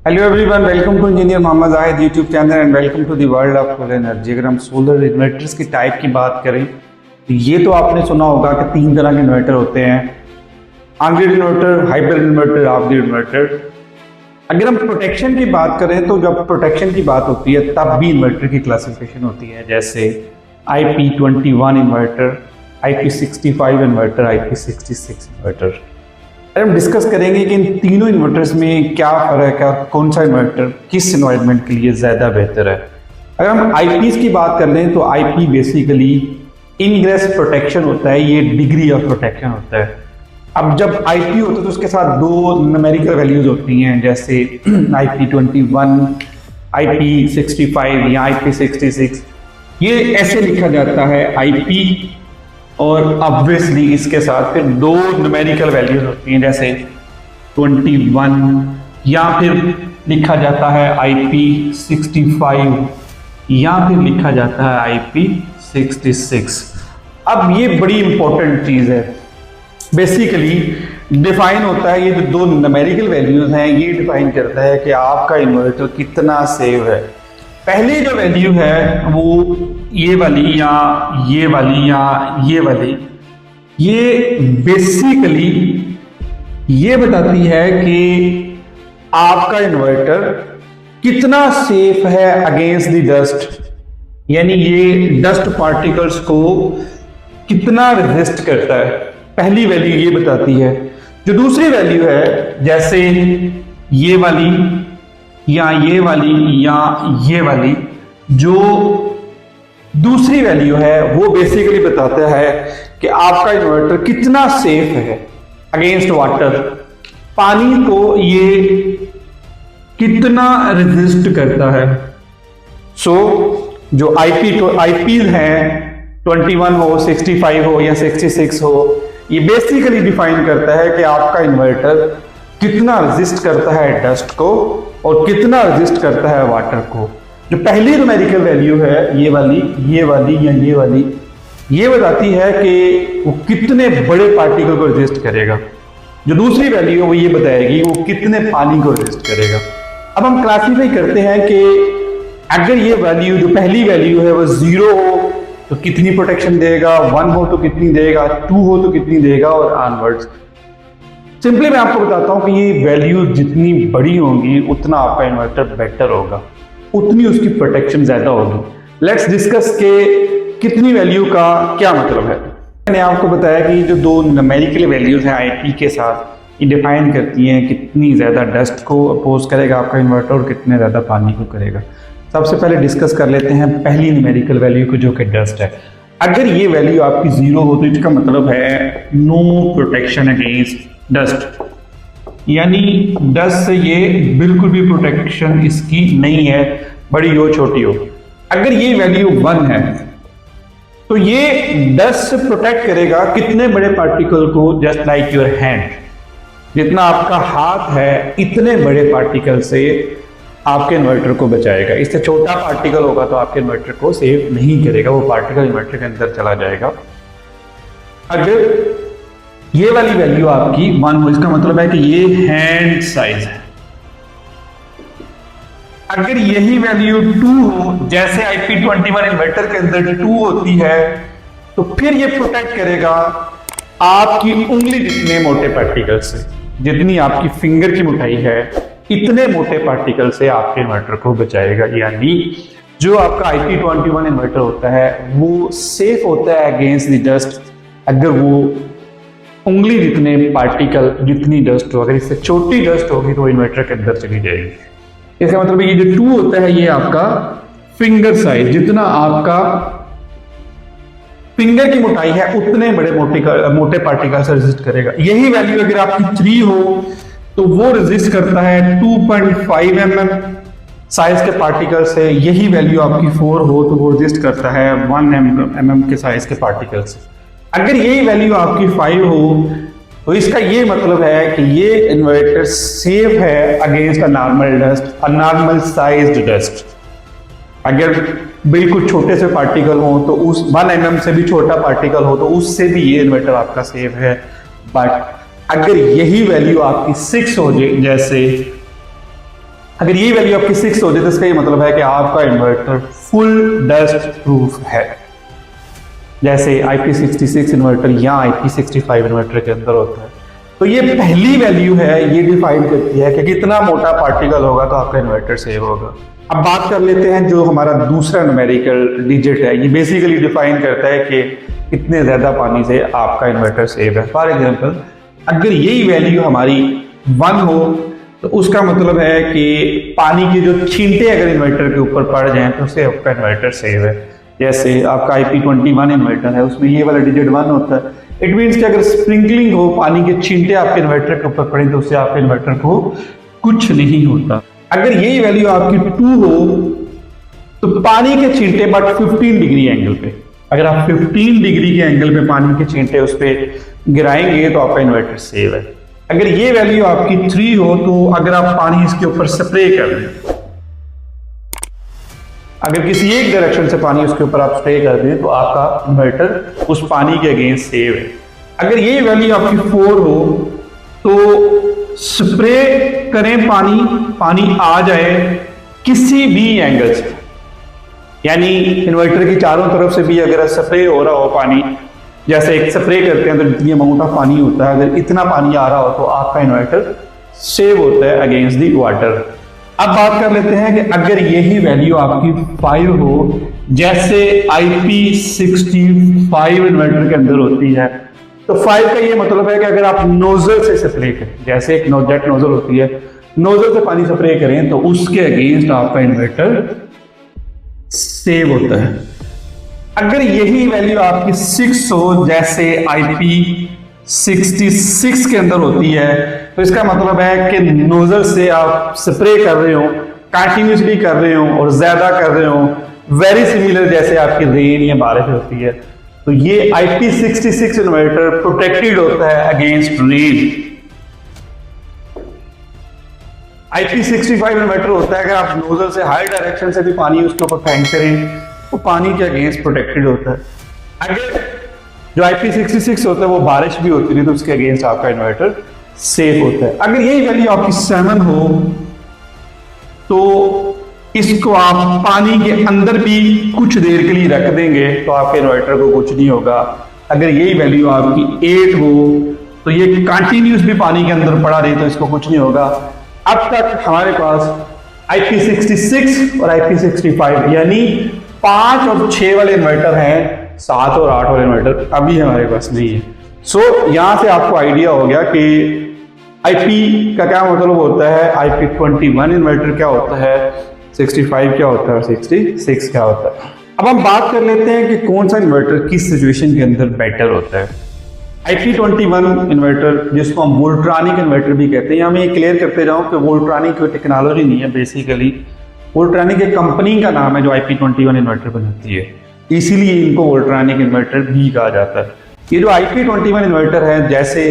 Hello everyone, welcome to engineer Mohammad Zahid YouTube channel and welcome to the world of solar energy. अगर हम solar inverters की type की बात करें तो ये तो आपने सुना होगा कि 3 तरह के इन्वर्टर होते हैं, on grid inverter, hybrid inverter, of grid inverter. अगर हम प्रोटेक्शन की बात करें तो जब प्रोटेक्शन की बात होती है तब भी इन्वर्टर की क्लासिफिकेशन होती है, जैसे IP21 inverter, IP65 inverter, IP66 inverter. हम डिस्कस करेंगे कि इन तीनों इन्वर्टर्स में क्या फर्क है और कौन सा इन्वर्टर किस एनवायरनमेंट के लिए ज़्यादा बेहतर है। अगर हम आईपीस की बात कर लें तो आईपी बेसिकली इनग्रेस प्रोटेक्शन होता है, ये डिग्री ऑफ प्रोटेक्शन होता है। अब जब आईपी होता है तो उसके साथ 2 न्यूमेरिकल वैल्यूज होती हैं, जैसे IP21, IP65 या IP66। ये ऐसे लिखा जाता है आईपी, और ऑब्वियसली इसके साथ फिर 2 न्यूमेरिकल वैल्यूज होती हैं, जैसे 21 या फिर लिखा जाता है IP65 या फिर लिखा जाता है IP66। अब ये बड़ी इंपॉर्टेंट चीज़ है, बेसिकली डिफाइन होता है, ये जो 2 न्यूमेरिकल वैल्यूज हैं ये डिफाइन करता है कि आपका इन्वर्टर कितना सेव है। पहली जो वैल्यू है वो ये वाली या ये वाली या ये वाली, ये बेसिकली ये बताती है कि आपका इन्वर्टर कितना सेफ है अगेंस्ट द डस्ट, यानी ये डस्ट पार्टिकल्स को कितना रेजिस्ट करता है। पहली वैल्यू ये बताती है। जो दूसरी वैल्यू है, जैसे ये वाली या ये वाली या ये वाली, जो दूसरी वैल्यू है वो बेसिकली बताता है कि आपका इन्वर्टर कितना सेफ है अगेंस्ट वाटर, पानी को ये कितना रेजिस्ट करता है। सो जो आईपी हैं 21 हो, 65 हो या 66 हो, ये बेसिकली डिफाइन करता है कि आपका इन्वर्टर कितना रेजिस्ट करता है डस्ट को और कितना रेजिस्ट करता है वाटर को। जो पहली न्यूमेरिकल वैल्यू है ये वाली या ये वाली, ये बताती है कि वो कितने बड़े पार्टिकल को रेजिस्ट करेगा। जो दूसरी वैल्यू है वो ये बताएगी वो कितने पानी को रेजिस्ट करेगा। अब हम क्लासीफाई करते हैं कि अगर ये वैल्यू, जो पहली वैल्यू है वो 0 हो तो कितनी प्रोटेक्शन देगा, 1 हो तो कितनी देगा, 2 हो तो कितनी देगा, और ऑनवर्ड्स। सिंपली मैं आपको बताता हूं कि ये वैल्यू जितनी बड़ी होंगी उतना आपका इन्वर्टर बेटर होगा, उतनी उसकी प्रोटेक्शन ज्यादा होगी। लेट्स डिस्कस के कितनी वैल्यू का क्या मतलब है। मैंने आपको बताया कि जो 2 न्यूमेरिकल वैल्यूज हैं आईपी के साथ, ये डिफाइन करती हैं कितनी ज्यादा डस्ट को अपोज करेगा आपका इन्वर्टर और कितने ज्यादा पानी को करेगा। सबसे पहले डिस्कस कर लेते हैं पहली न्यूमेरिकल वैल्यू को, जो कि डस्ट है। अगर ये वैल्यू आपकी 0 हो तो इसका मतलब है नो प्रोटेक्शन अगेंस्ट डस्ट, यानी डस्ट से ये बिल्कुल भी प्रोटेक्शन इसकी नहीं है, बड़ी हो छोटी हो। अगर ये वैल्यू 1 है तो ये डस्ट से प्रोटेक्ट करेगा कितने बड़े पार्टिकल को, जस्ट लाइक योर हैंड, जितना आपका हाथ है इतने बड़े पार्टिकल से आपके इन्वर्टर को बचाएगा। इससे छोटा पार्टिकल होगा तो आपके इन्वर्टर को सेव नहीं करेगा, वो पार्टिकल इन्वर्टर के अंदर चला जाएगा। अगर ये वाली वैल्यू आपकी 1 हो, इसका मतलब है कि ये हैंड साइज है। अगर यही वैल्यू 2 हो, जैसे IP21 इन्वर्टर के अंदर 2 होती है, तो फिर ये प्रोटेक्ट करेगा आपकी उंगली जितने मोटे पार्टिकल से, जितनी आपकी फिंगर की मोटाई है इतने मोटे पार्टिकल से आपके इन्वर्टर को बचाएगा। यानी जो आपका IP21 इन्वर्टर होता है वो सेफ होता है अगेंस्ट द डस्ट अगर वो उंगली जितने पार्टिकल, जितनी डस्ट हो, अगर इससे छोटी डस्ट होगी तो इन्वर्टर के अंदर चली जाएगी। इसका मतलब ये जो 2 होता है ये आपका फिंगर साइज, जितना आपका फिंगर की मोटाई है उतने बड़े मोटे पार्टिकल से रेजिस्ट करेगा। यही वैल्यू अगर आपकी 3 हो तो वो रेजिस्ट करता है 2.5 mm साइज के पार्टिकल से। यही वैल्यू आपकी 4 हो तो वो रेजिस्ट करता है 1 mm के साइज के पार्टिकल से। अगर यही वैल्यू आपकी 5 हो तो इसका ये मतलब है कि ये इन्वर्टर सेफ है against a normal dust, a normal sized dust. अगर बिल्कुल छोटे से पार्टिकल हो तो उस 1 mm से भी छोटा पार्टिकल हो तो उससे भी ये इन्वर्टर आपका सेफ है। बट अगर यही वैल्यू आपकी 6 हो जाए, जैसे अगर ये वैल्यू आपकी 6 हो जाए तो इसका ये मतलब है कि आपका इन्वर्टर फुल डस्ट प्रूफ है, जैसे IP66 इन्वर्टर या IP65 इन्वर्टर के अंदर होता है। तो ये पहली वैल्यू है, ये डिफाइन करती है कि कितना मोटा पार्टिकल होगा तो आपका इन्वर्टर सेव होगा। अब बात कर लेते हैं जो हमारा दूसरा न्यूमेरिकल डिजिट है, ये बेसिकली डिफाइन करता है कि कितने ज्यादा पानी से आपका इन्वर्टर सेव है। फॉर एग्जांपल अगर यही वैल्यू हमारी 1 हो तो उसका मतलब है कि पानी के जो छींटे अगर इन्वर्टर के ऊपर पड़ जाएं तो उससे आपका इन्वर्टर सेव है। जैसे आपका IP21 इन्वर्टर है, उसमें ये वाला डिजिट 1 होता है। इट मीन्स कि अगर स्प्रिंकलिंग हो, पानी के छींटे आपके इन्वर्टर के ऊपर पड़े तो उससे आपके इन्वर्टर को कुछ नहीं होता। अगर यही वैल्यू आपकी 2 हो तो पानी के छींटे बट 15 डिग्री एंगल पे, अगर आप 15 डिग्री के एंगल पे पानी के छींटे उस पर गिराएंगे तो आपका इन्वर्टर सेव है। अगर ये वैल्यू आपकी 3 हो तो अगर आप पानी इसके ऊपर स्प्रे कर दें, अगर किसी एक डायरेक्शन से पानी उसके ऊपर आप स्प्रे कर दें तो आपका इन्वर्टर उस पानी के अगेंस्ट सेव है। अगर ये वैल्यू आपकी 4 हो तो स्प्रे करें, पानी आ जाए किसी भी एंगल से, यानी इन्वर्टर की चारों तरफ से भी अगर स्प्रे हो रहा हो पानी, जैसे एक स्प्रे करते हैं तो जितनी अमाउंट ऑफ पानी होता है, अगर इतना पानी आ रहा हो तो आपका इन्वर्टर सेव होता है अगेंस्ट दी वाटर। अब बात कर लेते हैं कि अगर यही वैल्यू आपकी 5 हो, जैसे IP65 इन्वर्टर के अंदर होती है, तो 5 का ये मतलब है कि अगर आप नोजल से स्प्रे करें, जैसे एक जेट नोजल होती है, नोजल से पानी स्प्रे करें तो उसके अगेंस्ट आपका इन्वर्टर सेव होता है। अगर यही वैल्यू आपकी 6 हो, जैसे IP66 के अंदर होती है, तो इसका मतलब है कि नोजल से आप स्प्रे कर रहे हो, कंटिन्यूसली कर रहे हो और ज्यादा कर रहे हो, वेरी सिमिलर जैसे आपकी रेन या बारिश होती है। तो ये IP66 इन्वर्टर प्रोटेक्टेड होता है अगेंस्ट रेन। IP65 इन्वर्टर होता है अगर आप नोजल से हाई डायरेक्शन से भी पानी उसके ऊपर फेंक करें तो पानी के अगेंस्ट प्रोटेक्टेड होता है। अगर जो IP66 होता है वो बारिश भी होती है तो उसके अगेंस्ट आपका इन्वर्टर सेफ होता है। अगर यही वैल्यू आपकी 7 हो तो इसको आप पानी के अंदर भी कुछ देर के लिए रख देंगे तो आपके इन्वर्टर को कुछ नहीं होगा। अगर यही वैल्यू आपकी 8 हो तो ये कंटिन्यूस भी पानी के अंदर पड़ा रहे तो इसको कुछ नहीं होगा। अब तक हमारे पास IP66 और IP65 यानी 5 और 6 वाले इन्वर्टर हैं, 7 और 8 वाले इन्वर्टर अभी हमारे पास नहीं है। सो यहां से आपको आइडिया हो गया कि IP का क्या मतलब होता है, IP21 इन्वर्टर क्या होता है, 65 क्या होता है, 66 क्या होता है। अब हम बात कर लेते हैं कि कौन सा इन्वर्टर किस सिचुएशन के अंदर बेटर होता है। IP21 इन्वर्टर जिसको हम वोल्ट्रानिक इन्वर्टर भी कहते हैं, मैं ये क्लियर करते जाऊं कि वोल्ट्रानिक कोई टेक्नोलॉजी नहीं है, बेसिकली वोल्ट्रानिक एक कंपनी का नाम है जो IP21 इन्वर्टर बनाती है, इसीलिए इनको वोल्ट्रानिक इन्वर्टर भी कहा जाता है। ये जो IP21 इन्वर्टर है, जैसे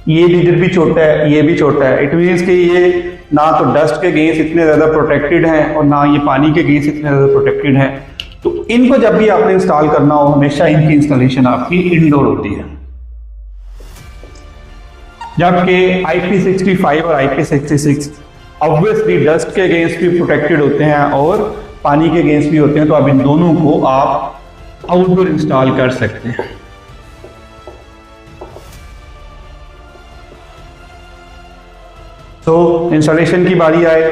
ये डिजिट भी छोटा है, ये भी छोटा है, इट मीन्स कि ये ना तो डस्ट के अगेंस्ट इतने ज्यादा प्रोटेक्टेड हैं और ना ये पानी के अगेंस्ट इतने ज्यादा प्रोटेक्टेड हैं। तो इनको जब भी आपने इंस्टॉल करना हो हमेशा इनकी इंस्टॉलेशन आपकी इंडोर होती है, जबकि IP65 और IP66 ऑब्वियसली डस्ट के अगेंस्ट भी प्रोटेक्टेड होते हैं और पानी के अगेंस्ट भी होते हैं। तो अब इन दोनों को आप आउटडोर इंस्टॉल कर सकते हैं। तो इंस्टॉलेशन की बारी आए,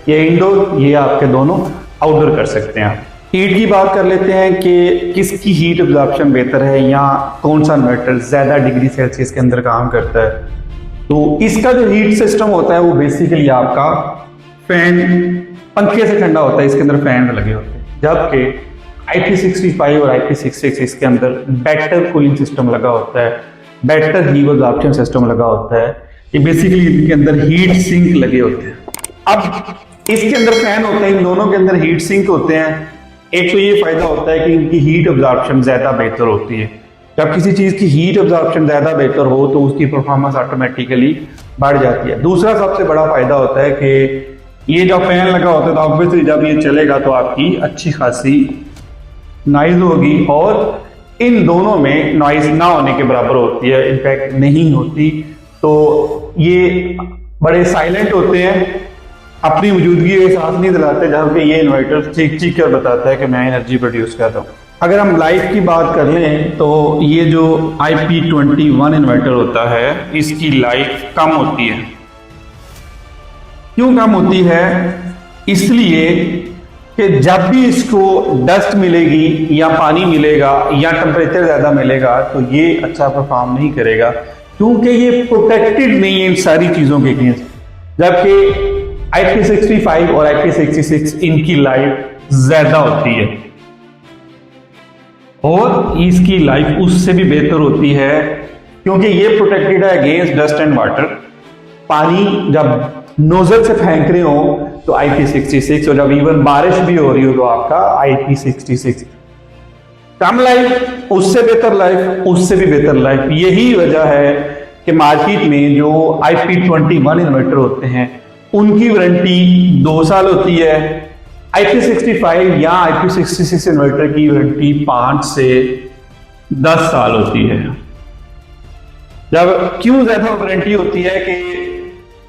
ये इंडोर, ये आपके दोनों आउटडोर कर सकते हैं। हीट की बात कर लेते हैं कि किसकी हीट एब्जॉर्प्शन बेहतर है या कौन सा इन्वर्टर ज्यादा डिग्री सेल्सियस के अंदर काम करता है। तो इसका जो हीट सिस्टम होता है वो बेसिकली आपका फैन, पंखे से ठंडा होता है, इसके अंदर फैन लगे होते हैं, जबकि IP65 और IP66 इसके अंदर बेटर कूलिंग सिस्टम लगा होता है, बेटर हीट एब्जॉर्प्शन सिस्टम लगा होता है। ये बेसिकली इनके अंदर हीट सिंक लगे होते हैं। अब इसके अंदर फैन होते हैं, इन दोनों के अंदर हीट सिंक होते हैं। एक तो ये फायदा होता है कि इनकी हीट एब्जॉर्प्शन ज्यादा बेहतर होती है। जब किसी चीज की हीट एब्जॉर्प्शन ज्यादा बेहतर हो तो उसकी परफॉर्मेंस ऑटोमेटिकली बढ़ जाती है। दूसरा सबसे बड़ा फायदा होता है कि ये जब फैन लगा होता है तो ऑब्वियसली जब ये चलेगा तो आपकी अच्छी खासी नॉइज होगी, और इन दोनों में नॉइज ना होने के बराबर होती है, इनफैक्ट नहीं होती। तो ये बड़े साइलेंट होते हैं अपनी मौजूदगी का एहसास नहीं दिलाते, जहाँ पे ये इन्वर्टर चीख चीख कर बताता है कि मैं एनर्जी प्रोड्यूस कर रहा हूँ। अगर हम लाइफ की बात कर लें तो ये जो IP21 इन्वर्टर होता है इसकी लाइफ कम होती है। क्यों कम होती है? इसलिए कि जब भी इसको डस्ट मिलेगी या पानी मिलेगा या टेम्परेचर ज्यादा मिलेगा तो ये अच्छा परफॉर्म नहीं करेगा, क्योंकि ये प्रोटेक्टेड नहीं है इन सारी चीजों के अगेंस्ट। जबकि IP65 और IP66 इनकी लाइफ ज्यादा होती है और इसकी लाइफ उससे भी बेहतर होती है, क्योंकि ये प्रोटेक्टेड है अगेंस्ट डस्ट एंड वाटर। पानी जब नोजल से फेंक रहे हो तो IP66, और जब इवन बारिश भी हो रही हो तो आपका IP66। कम लाइफ, उससे बेहतर लाइफ, उससे भी बेहतर लाइफ। यही वजह है कि मार्केट में जो IP21 इन्वर्टर होते हैं उनकी वारंटी 2 साल होती है। IP65 या IP66 इन्वर्टर की वारंटी 5 से 10 साल होती है। जब क्यों ज्यादा वारंटी होती है कि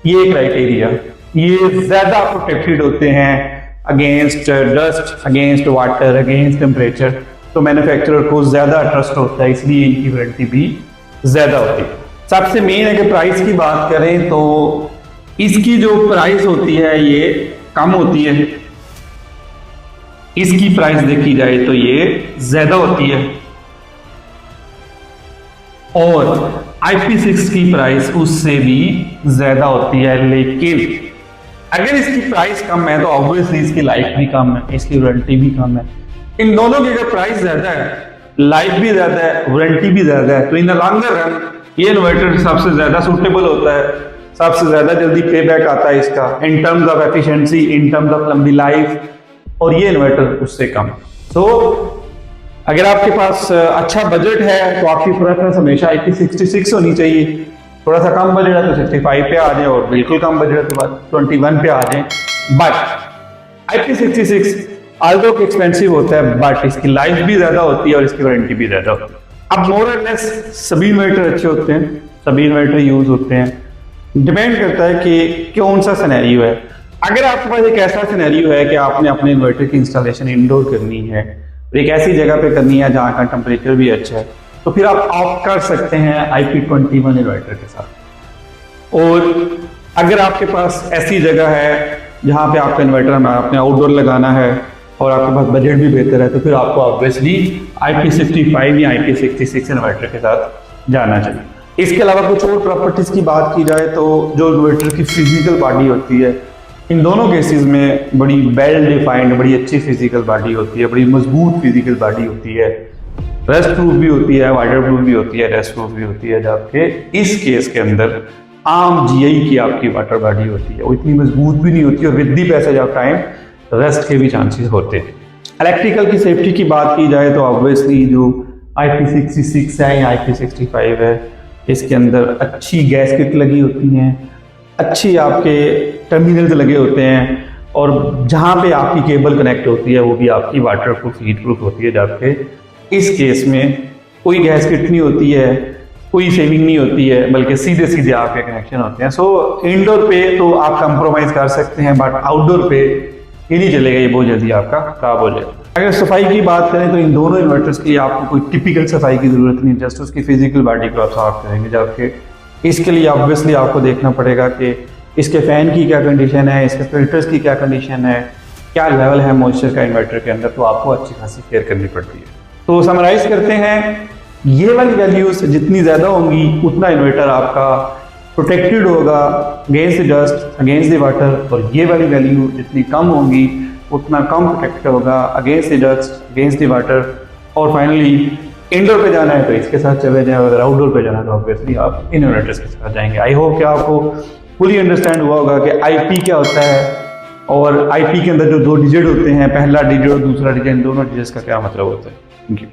ये क्राइटेरिया, ये ज्यादा प्रोटेक्टेड होते हैं against dust, against water, against temperature, तो मैन्युफैक्चरर को ज्यादा ट्रस्ट होता है, इसलिए इनकी वारंटी भी ज्यादा होती है। सबसे मेन अगर प्राइस की बात करें तो इसकी जो प्राइस होती है ये कम होती है, इसकी प्राइस देखी जाए तो ये ज्यादा होती है, और IP6 की प्राइस उससे भी ज्यादा होती है। लेकिन अगर इसकी प्राइस कम है तो ऑब्वियसली इसकी लाइफ भी कम है, इसकी वारंटी भी कम है। इन दोनों की अगर प्राइस ज्यादा है, लाइफ भी ज्यादा है, वारंटी भी ज्यादा है, तो इन लॉन्गर रन ये इन्वर्टर सबसे ज्यादा सूटेबल होता है, सबसे ज्यादा जल्दी पे बैक आता है इसका in terms of efficiency, in terms of लंबी लाइफ, और ये इन्वर्टर उससे कम। तो अगर आपके पास अच्छा बजट है तो आपकी प्रेफरेंस हमेशा IP66 होनी चाहिए। थोड़ा सा कम बजट है तो 65 पे आ जाए, और बिल्कुल कम बजट है तो 21 पे आ जाए। बट IP66 आल्दो कि एक्सपेंसिव होता है, बट इसकी लाइफ भी ज्यादा होती है और इसकी वारंटी भी ज्यादा होती है। अब मोर और लेस सभी इन्वर्टर अच्छे होते हैं, सभी इन्वर्टर यूज होते हैं, डिपेंड करता है कि कौन सा सिनेरियो है। अगर आपके पास एक ऐसा सिनेरियो है कि आपने अपने इन्वर्टर की इंस्टॉलेशन इंडोर करनी है, एक ऐसी जगह पे करनी है जहाँ का टेम्परेचर भी अच्छा है, तो फिर आप ऑप्ट कर सकते हैं IP21 इन्वर्टर के साथ। और अगर आपके पास ऐसी जगह है जहाँ पे आपका इन्वर्टर आपने आउटडोर लगाना है और आपके पास बजट भी बेहतर है, तो फिर आपको ऑब्वियसली IP65 या IP66 इन्वर्टर के साथ जाना चाहिए। इसके अलावा कुछ और प्रॉपर्टीज की बात की जाए तो जो इन्वर्टर की फिजिकल बॉडी होती है, इन दोनों केसेस में बड़ी वेल डिफाइंड, बड़ी अच्छी फिजिकल बॉडी होती है, बड़ी मजबूत फिजिकल बॉडी होती है, रस्ट प्रूफ भी होती है, वाटर प्रूफ भी होती है, रेस्ट प्रूफ भी होती है। जबकि इस केस के अंदर आम GI की आपकी वाटर बॉडी होती है, वो इतनी मजबूत भी नहीं होती और with the passage of time rest के भी चांसेस होते हैं। इलेक्ट्रिकल की सेफ्टी की बात की जाए तो ऑब्वियसली जो IP66 है या IP65 है, इसके अंदर अच्छी गैस किट लगी होती हैं, अच्छी आपके टर्मिनल्स लगे होते हैं, और जहाँ पे आपकी केबल कनेक्ट होती है वो भी आपकी वाटर प्रूफ, हीट प्रूफ होती है। जबकि इस केस में कोई गैस किट नहीं होती है, कोई सेविंग नहीं होती है, बल्कि सीधे सीधे आपके कनेक्शन होते हैं। सो इंडोर पे तो आप कंप्रोमाइज कर सकते हैं, बट आउटडोर पे ये नहीं चलेगा, ये बहुत जल्दी आपका खराब हो जाएगा। अगर सफाई की बात करें तो इन दोनों इन्वर्टर्स की आपको कोई टिपिकल सफाई की जरूरत नहीं, जस्ट उसकी फिजिकल बॉडी को आप साफ करेंगे। जबकि इसके लिए ऑब्वियसली आपको देखना पड़ेगा कि इसके फैन की क्या कंडीशन है, इसके फिल्टर्स की क्या कंडीशन है, क्या लेवल है मॉइस्चर का इन्वर्टर के अंदर, तो आपको अच्छी खासी केयर करनी पड़ती है। तो समराइज करते हैं, ये वाली वैल्यूज जितनी ज्यादा होंगी उतना इन्वर्टर आपका प्रोटेक्टेड होगा against the dust, against the water, और ये वाली वैल्यू जितनी कम होंगी उतना कम प्रोटेक्टेड होगा against the dust, against the water. और फाइनली इंडोर पे जाना है तो इसके साथ चले जाएं, अगर आउटडोर पे जाना है तो ऑब्वियसली आप इन इन्वर्टर्स के साथ जाएंगे। आई होप कि आपको फुली अंडरस्टैंड हुआ होगा कि IP क्या होता है और IP के अंदर जो 2 डिजिट होते हैं, पहला डिजिट और दूसरा डिजिट, इन दोनों डिजिट्स का क्या मतलब होता है। Thank you.